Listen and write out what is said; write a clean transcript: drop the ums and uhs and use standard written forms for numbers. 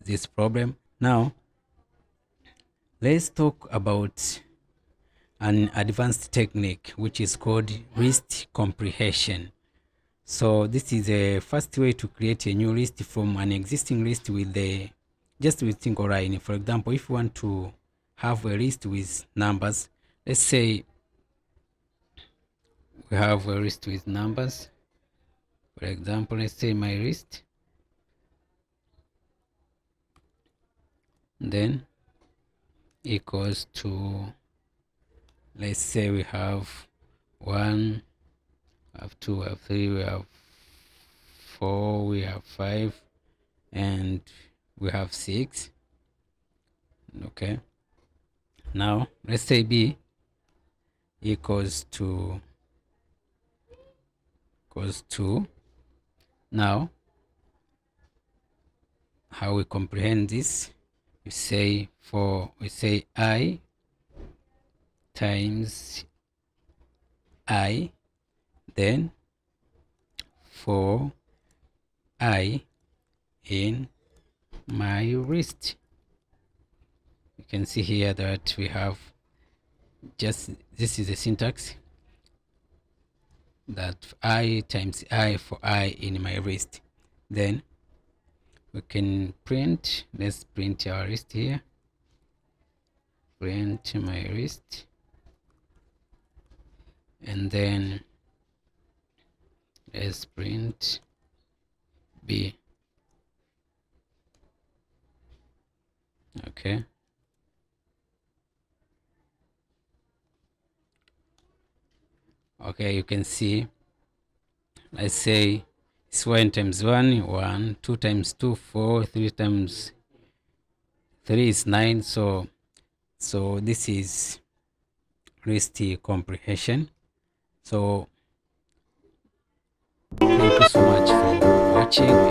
this problem. Now let's talk about an advanced technique which is called list comprehension. So this is a first way to create a new list from an existing list with single line. For example, if you want to have a list with numbers, let's say we have a list with numbers. For example, let's say my list, then equals to, let's say we have 1, we have 2, we have 3, we have 4, we have 5, and we have 6. Okay, now let's say B equals to now how we comprehend this, we say I times I, then for I in my list. You can see here that we have just, this is the syntax, that I times I for I in my list. Then we can print, let's print our list here, print my list, and then let's print B. Okay, you can see, let's say it's 1 times 1, 1, 2 times 2, 4, 3 times 3 is 9. So this is list comprehension. So thank you so much for watching.